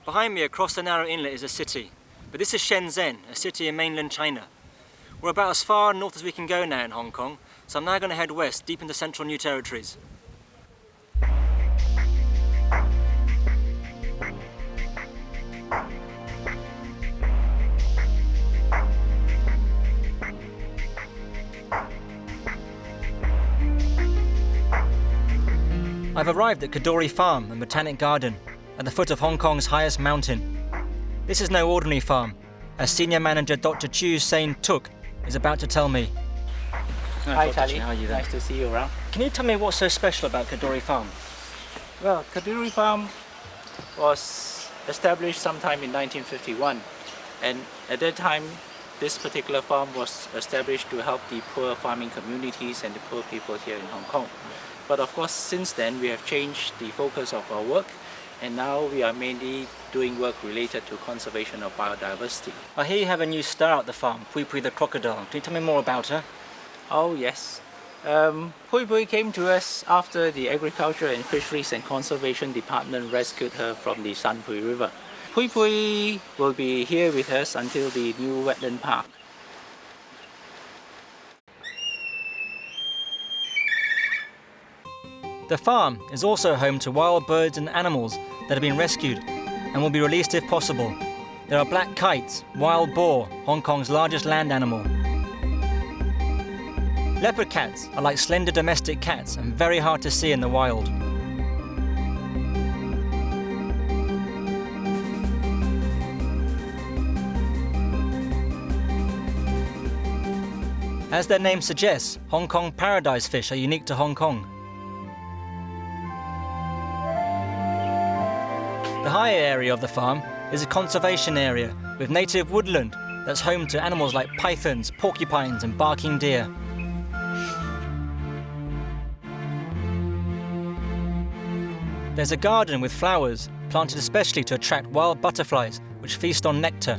Behind me, across the narrow inlet, is a city. But this is Shenzhen, a city in mainland China. We're about as far north as we can go now in Hong Kong, so I'm now going to head west, deep into central New Territories. I've arrived at Kadoorie Farm and Botanic Garden, at the foot of Hong Kong's highest mountain. This is no ordinary farm, as Senior Manager Dr. Chu Sain Tuk is about to tell me. Hi Charlie, how are you there? Nice to see you around. Can you tell me what's so special about Kadoorie Farm? Well, Kadoorie Farm was established sometime in 1951, and at that time this particular farm was established to help the poor farming communities and the poor people here in Hong Kong. But of course, since then we have changed the focus of our work, and now we are mainly doing work related to conservation of biodiversity. I hear you have a new star at the farm, Pui Pui the crocodile. Can you tell me more about her? Oh yes. Pui Pui came to us after the Agriculture and Fisheries and Conservation Department rescued her from the San Pui River. Pui Pui will be here with us until the new wetland park. The farm is also home to wild birds and animals that have been rescued and will be released if possible. There are black kites, wild boar, Hong Kong's largest land animal. Leopard cats are like slender domestic cats and very hard to see in the wild. As their name suggests, Hong Kong paradise fish are unique to Hong Kong. The higher area of the farm is a conservation area with native woodland that's home to animals like pythons, porcupines and barking deer. There's a garden with flowers, planted especially to attract wild butterflies which feast on nectar.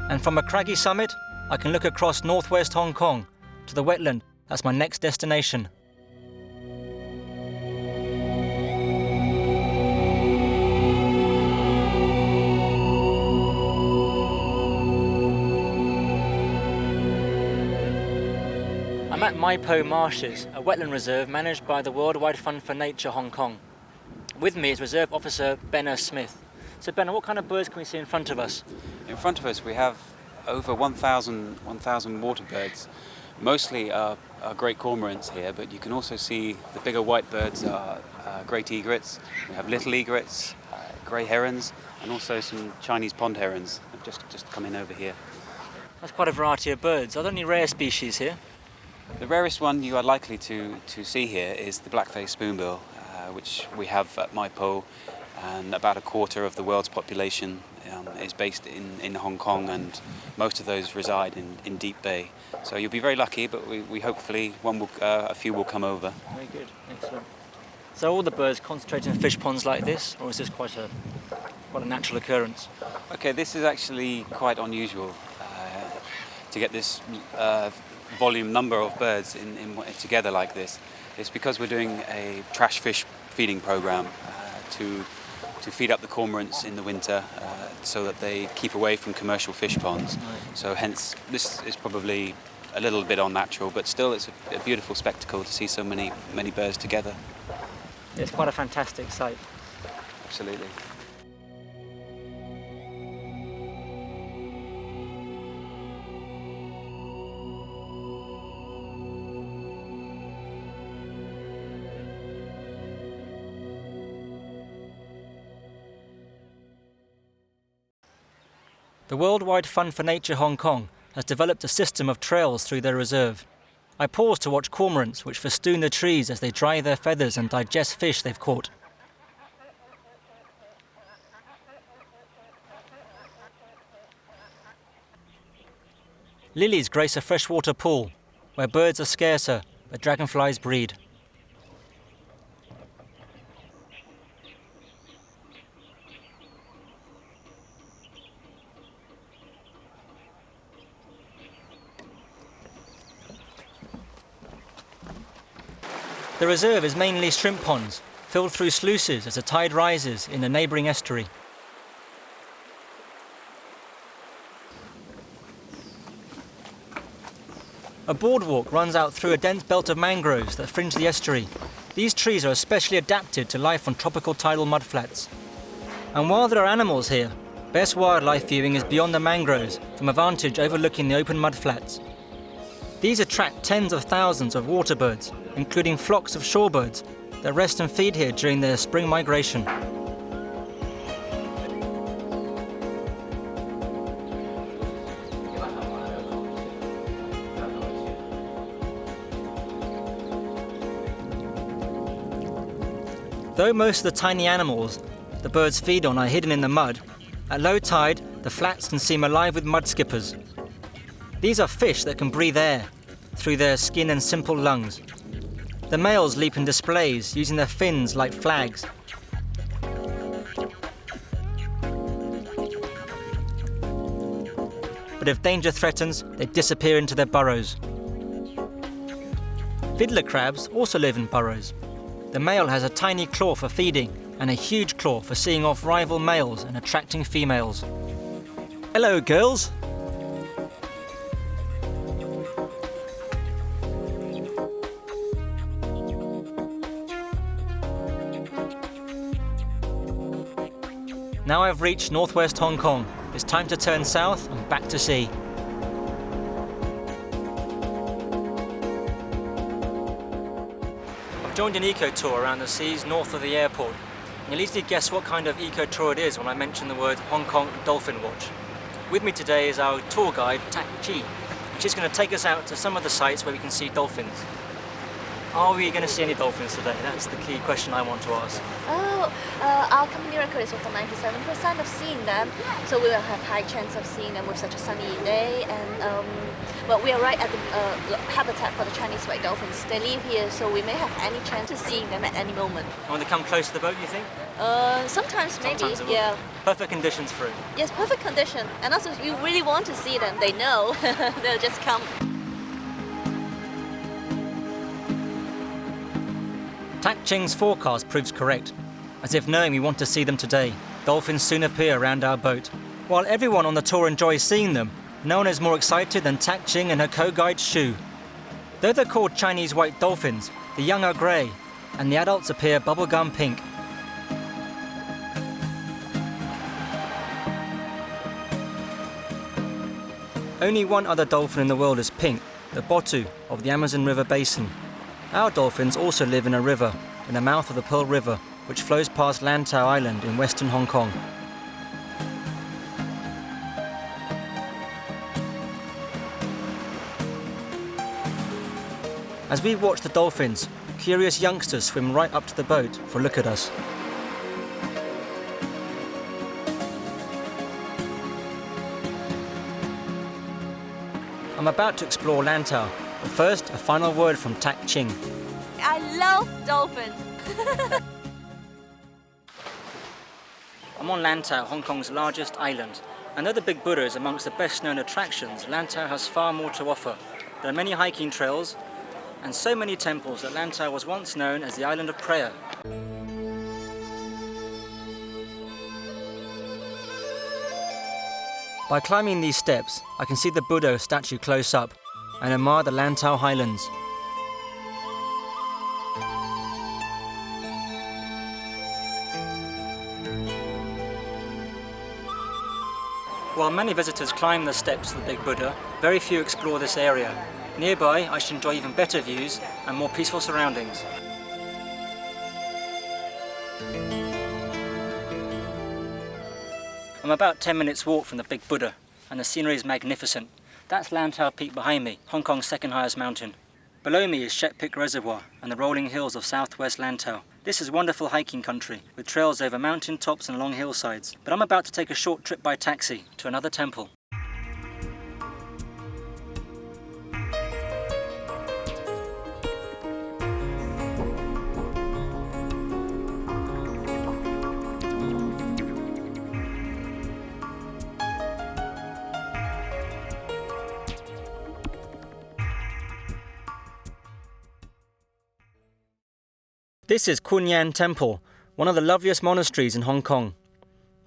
And from a craggy summit, I can look across northwest Hong Kong to the wetland. That's my next destination. I'm at Mai Po Marshes, a wetland reserve managed by the Worldwide Fund for Nature Hong Kong. With me is Reserve Officer Benner Smith. So Benner, what kind of birds can we see in front of us? In front of us we have over 1,000 water birds. Mostly are great cormorants here, but you can also see the bigger white birds are great egrets. We have little egrets, grey herons, and also some Chinese pond herons have just come in over here. That's quite a variety of birds. Are there any rare species here? The rarest one you are likely to see here is the black-faced spoonbill, which we have at Mai Po, and about a quarter of the world's population is based in Hong Kong, and most of those reside in Deep Bay. So you'll be very lucky, but we hopefully a few will come over. Very good, excellent. So all the birds concentrate in fish ponds like this, or is this quite a natural occurrence? Okay, this is actually quite unusual to get this volume number of birds together like this. It's because we're doing a trash fish feeding program to feed up the cormorants in the winter so that they keep away from commercial fish ponds. Right. So hence this is probably a little bit unnatural, but still it's a beautiful spectacle to see so many birds together. It's quite a fantastic sight. Absolutely. The Worldwide Fund for Nature Hong Kong has developed a system of trails through their reserve. I pause to watch cormorants which festoon the trees as they dry their feathers and digest fish they've caught. Lilies grace a freshwater pool where birds are scarcer but dragonflies breed. The reserve is mainly shrimp ponds, filled through sluices as the tide rises in the neighbouring estuary. A boardwalk runs out through a dense belt of mangroves that fringe the estuary. These trees are especially adapted to life on tropical tidal mudflats. And while there are animals here, best wildlife viewing is beyond the mangroves from a vantage overlooking the open mudflats. These attract tens of thousands of waterbirds, including flocks of shorebirds that rest and feed here during their spring migration. Though most of the tiny animals the birds feed on are hidden in the mud, at low tide the flats can seem alive with mud skippers. These are fish that can breathe air through their skin and simple lungs. The males leap in displays using their fins like flags. But if danger threatens, they disappear into their burrows. Fiddler crabs also live in burrows. The male has a tiny claw for feeding and a huge claw for seeing off rival males and attracting females. Hello, girls! Now I've reached northwest Hong Kong. It's time to turn south and back to sea. I've joined an eco-tour around the seas north of the airport. And you'll easily guess what kind of eco-tour it is when I mention the word Hong Kong Dolphin Watch. With me today is our tour guide, Tak Chi. She's going to take us out to some of the sites where we can see dolphins. Are we going to see any dolphins today? That's the key question I want to ask. Our company record is over 97% of seeing them, so we will have high chance of seeing them with such a sunny day. And well, we are right at the habitat for the Chinese white dolphins. They live here, so we may have any chance of seeing them at any moment. And when they come close to the boat, you think? Sometimes maybe, Sometimes it will. yeah. Perfect conditions for it. Yes, perfect condition. And also, if you really want to see them, they know. They'll just come. Tak Ching's forecast proves correct. As if knowing we want to see them today, dolphins soon appear around our boat. While everyone on the tour enjoys seeing them, no one is more excited than Tak Ching and her co-guide Shu. Though they're called Chinese white dolphins, the young are grey, and the adults appear bubblegum pink. Only one other dolphin in the world is pink, the botu of the Amazon River basin. Our dolphins also live in a river, in the mouth of the Pearl River, which flows past Lantau Island in western Hong Kong. As we watch the dolphins, curious youngsters swim right up to the boat for a look at us. I'm about to explore Lantau, but first a final word from Tak Ching. I love dolphins. I'm on Lantau, Hong Kong's largest island. And though the Big Buddha is amongst the best known attractions, Lantau has far more to offer. There are many hiking trails and so many temples that Lantau was once known as the Island of Prayer. By climbing these steps, I can see the Buddha statue close up and admire the Lantau Highlands. While many visitors climb the steps of the Big Buddha, very few explore this area. Nearby, I should enjoy even better views and more peaceful surroundings. I'm about 10 minutes walk from the Big Buddha, and the scenery is magnificent. That's Lantau Peak behind me, Hong Kong's second highest mountain. Below me is Shet Pik Reservoir and the rolling hills of southwest Lantau. This is wonderful hiking country, with trails over mountain tops and along hillsides. But I'm about to take a short trip by taxi to another temple. This is Kunyan Temple, one of the loveliest monasteries in Hong Kong.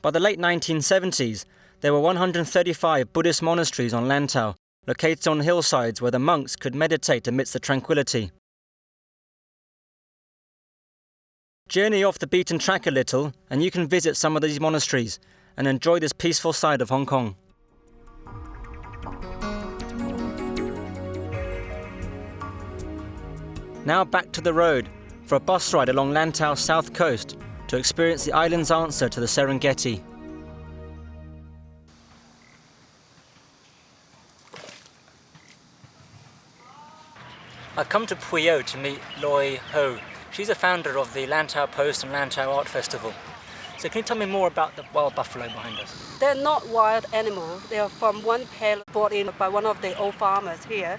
By the late 1970s, there were 135 Buddhist monasteries on Lantau, located on hillsides where the monks could meditate amidst the tranquility. Journey off the beaten track a little, and you can visit some of these monasteries and enjoy this peaceful side of Hong Kong. Now back to the road for a bus ride along Lantau's south coast to experience the island's answer to the Serengeti. I've come to Puyo to meet Loi Ho. She's a founder of the Lantau Post and Lantau Art Festival. So can you tell me more about the wild buffalo behind us? They're not wild animals. They are from one pair brought in by one of the old farmers here.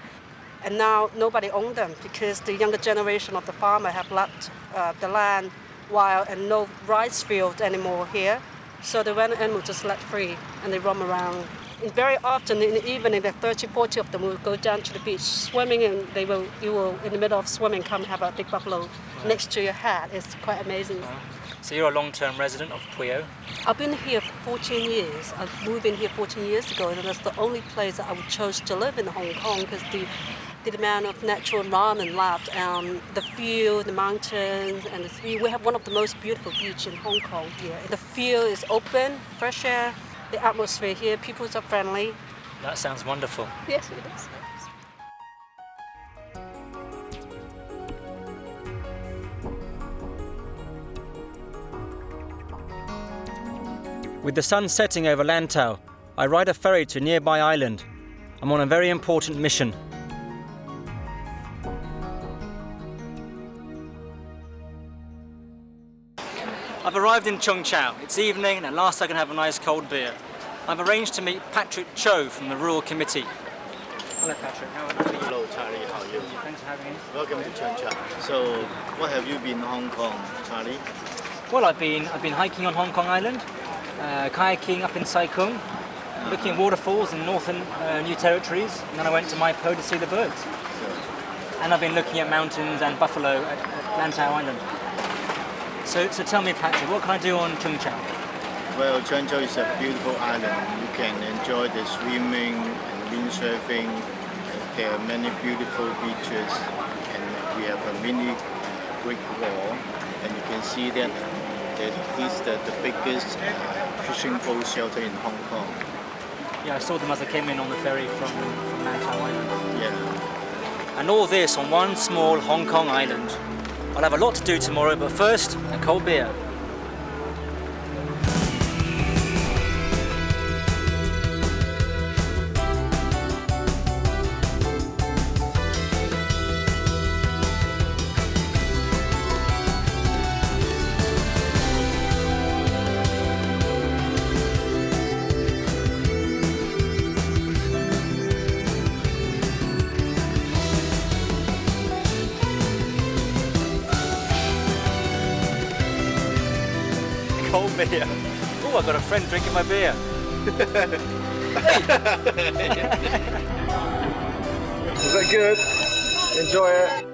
And now nobody owns them because the younger generation of the farmer have left the land wild and no rice fields anymore here. So the wild animals just let free and they roam around. And very often in the evening, the 30, 40 of them will go down to the beach swimming, and you will in the middle of swimming come have a big buffalo next to your head. It's quite amazing. So you're a long-term resident of Puyo? I've been here for 14 years. I moved in here 14 years ago, and that's the only place that I would chose to live in Hong Kong because the amount of natural environment left, the field, the mountains, and the sea. We have one of the most beautiful beaches in Hong Kong here. The field is open, fresh air, the atmosphere here, people are friendly. That sounds wonderful. Yes, it is. With the sun setting over Lantau, I ride a ferry to a nearby island. I'm on a very important mission. I've arrived in Chung Chau. It's evening and at last I can have a nice cold beer. I've arranged to meet Patrick Cho from the Rural Committee. Hello Patrick, how are you? Hello Charlie, how are you? Thanks for having me. Welcome to Chung Chau. So, what have you been in Hong Kong, Charlie? Well, I've been hiking on Hong Kong Island, kayaking up in Sai Kung, looking at waterfalls in northern New Territories, and then I went to Mai Po to see the birds. And I've been looking at mountains and buffalo at Lantau Island. So tell me, Patrick, what can I do on Chung Chau? Well, Chung Chau is a beautiful island. You can enjoy the swimming and windsurfing. There are many beautiful beaches, and we have a mini brick wall, and you can see that this is the biggest fishing pole shelter in Hong Kong. Yeah, I saw them as I came in on the ferry from Lantau Island. Yeah. And all this on one small Hong Kong island. I'll have a lot to do tomorrow, but first, a cold beer. Cold beer. Oh, I've got a friend drinking my beer. Was that good? Enjoy it.